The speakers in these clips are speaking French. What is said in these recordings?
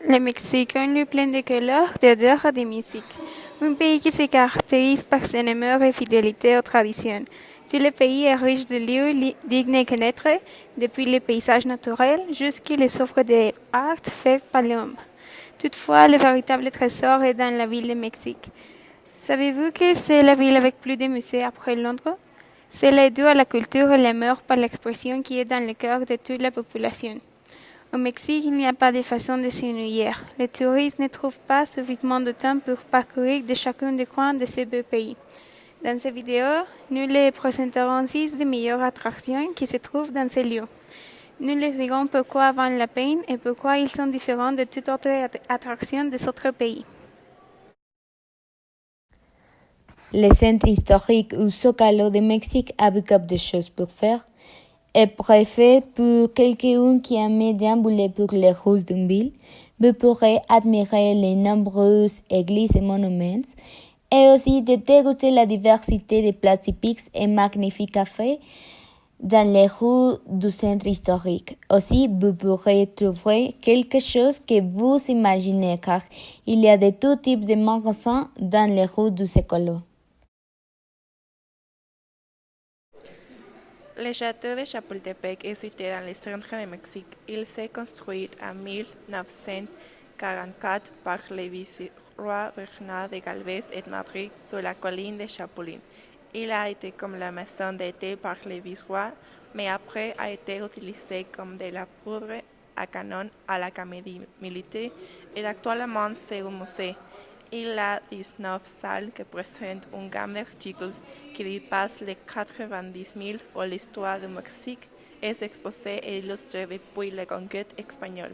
Le Mexique est un lieu plein de couleurs, d'odeurs et de musique. Un pays qui se caractérise par son amour et fidélité aux traditions. Tout le pays est riche de lieux dignes de connaître, depuis les paysages naturels jusqu'à les œuvres d'art faites par l'homme. Toutefois, le véritable trésor est dans la ville de Mexique. Savez-vous que c'est la ville avec plus de musées après Londres? Cela est dû à la culture et l'amour par l'expression qui est dans le cœur de toute la population. Au Mexique, il n'y a pas de façon de s'ennuyer. Les touristes ne trouvent pas suffisamment de temps pour parcourir de chacun des coins de ce beau pays. Dans cette vidéo, nous les présenterons 6 des meilleures attractions qui se trouvent dans ces lieux. Nous les dirons pourquoi valent la peine et pourquoi ils sont différents de toute autre attraction de notre pays. Le centre historique ou Zócalo de Mexique a beaucoup de choses pour faire et préfet pour quelqu'un qui aime déambuler pour les rues d'une ville. Vous pourrez admirer les nombreuses églises et monuments et aussi de dégoûter la diversité des plats typiques et magnifiques cafés dans les rues du centre historique. Aussi, vous pourrez trouver quelque chose que vous imaginez car il y a de tout types de magasins dans les rues du Zócalo. Le château de Chapultepec est situé dans le centre de Mexique. Il s'est construit en 1944 par le vice-roi Bernard de Galvez et Madrid sur la colline de Chapulín. Il a été comme la maison d'été par le vice-roi, mais après a été utilisé comme de la poudre à canon à l'Académie militaire et actuellement c'est un musée. Il a 19 salles qui présentent une gamme d'articles qui dépasse les 90 000 pour l'histoire du Mexique et s'exposée et illustrée depuis la conquête espagnole.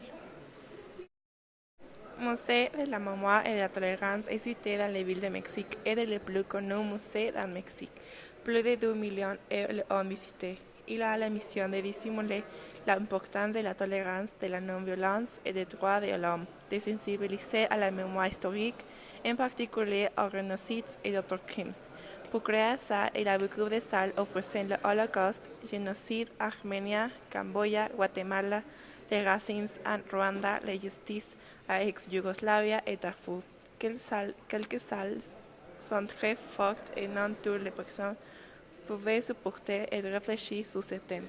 Le musée de la mémoire et de la tolérance est situé dans la ville de Mexique et est le plus connu musée dans le Mexique. Plus de 2 millions l'ont visité. Il a la mission de dissimuler l'importance de la tolérance, de la non-violence et des droits de l'homme, de sensibiliser à la mémoire historique, en particulier aux génocides et d'autres crimes. Pour créer ça, il a beaucoup de salles où présente le Holocauste, génocide, Arménie, Cambodge, Guatemala, les racismes en Rwanda, la justice à ex-Yougoslavie et Darfour. Quelques salles sont très fortes et non toutes les personnes pouvaient supporter et réfléchir sur ces thèmes.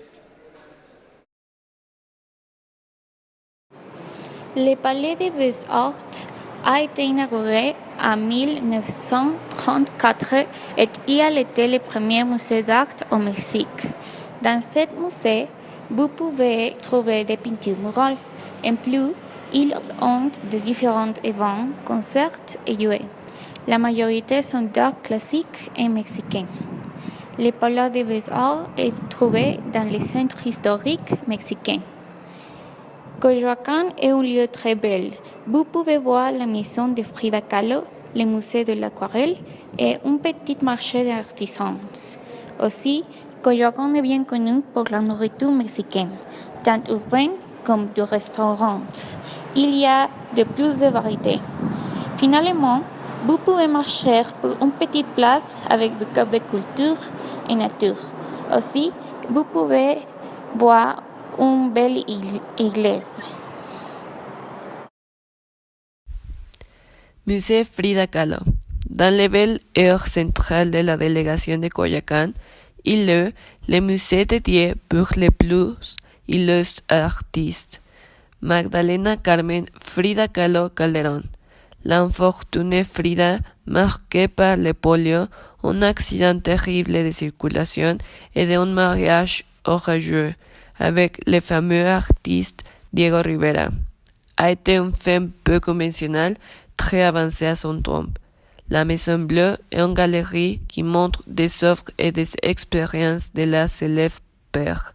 Le Palais des Beaux-Arts a été inauguré en 1934 et il a été le premier musée d'art au Mexique. Dans ce musée, vous pouvez trouver des peintures murales. En plus, ils ont de différents événements, concerts et jouets. La majorité sont d'art classique et mexicain. Le Palais des Beaux-Arts est trouvé dans le centre historique mexicain. Coyoacán est un lieu très bel. Vous pouvez voir la maison de Frida Kahlo, le musée de l'aquarelle et un petit marché d'artisans. Aussi, Coyoacán est bien connu pour la nourriture mexicaine, tant urbaine comme de restaurants. Il y a de plus de variétés. Finalement, vous pouvez marcher pour une petite place avec beaucoup de culture et nature. Aussi, vous pouvez voir une belle église. Musée Frida Kahlo. Dans le bel air central de la délégation de Coyoacán, il est le musée dédié pour les plus illustres artistes. Magdalena Carmen Frida Kahlo Calderón. L'infortunée Frida, marquée par le polio, un accident terrible de circulation et d'un mariage orageux avec le fameux artiste Diego Rivera, a été une femme peu conventionnelle, très avancée à son temps. La Maison Bleue est une galerie qui montre des œuvres et des expériences de la célèbre père.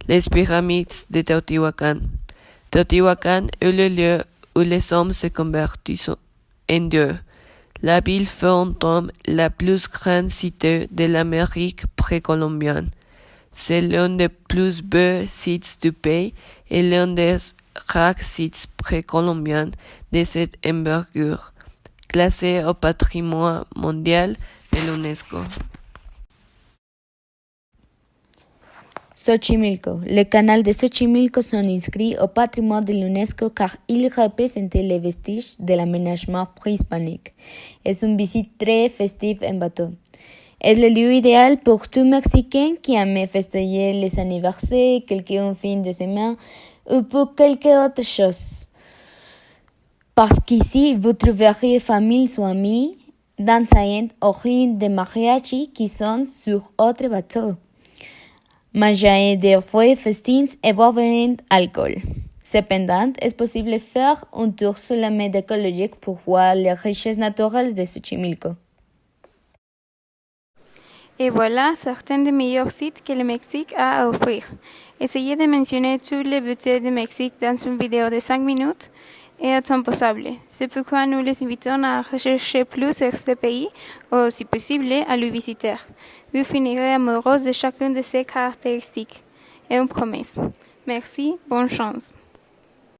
Les pyramides de Teotihuacán. Teotihuacán est le lieu où les hommes se convertissent en Dieu. La ville fut un temps la plus grande cité de l'Amérique précolombienne. C'est l'un des plus beaux sites du pays et l'un des rares sites précolombiens de cette envergure, classé au patrimoine mondial de l'UNESCO. Xochimilco. Le canal de Xochimilco sont inscrits au patrimoine de l'UNESCO car ils représentaient les vestiges de l'aménagement préhispanique. C'est une visite très festive en bateau. C'est le lieu idéal pour tout Mexicain qui aime fêter les anniversaires, quelques fins de semaine ou pour quelque autre chose. Parce qu'ici, vous trouverez famille ou amis, dansant au rythme de mariachi qui sont sur autre bateau. Manger des fruits festins et boire alcool. Cependant, est possible de faire un tour sur la mer écologique pour voir les richesses naturelles de Xochimilco. Et voilà certains des meilleurs sites que le Mexique a à offrir. Essayez de mentionner toutes les beautés du Mexique dans une vidéo de 5 minutes et autant possible. C'est pourquoi nous les invitons à rechercher plus sur ce pays ou, si possible, à le visiter. Vous finirez amoureux de chacune de ses caractéristiques. Et une promesse. Merci, bonne chance.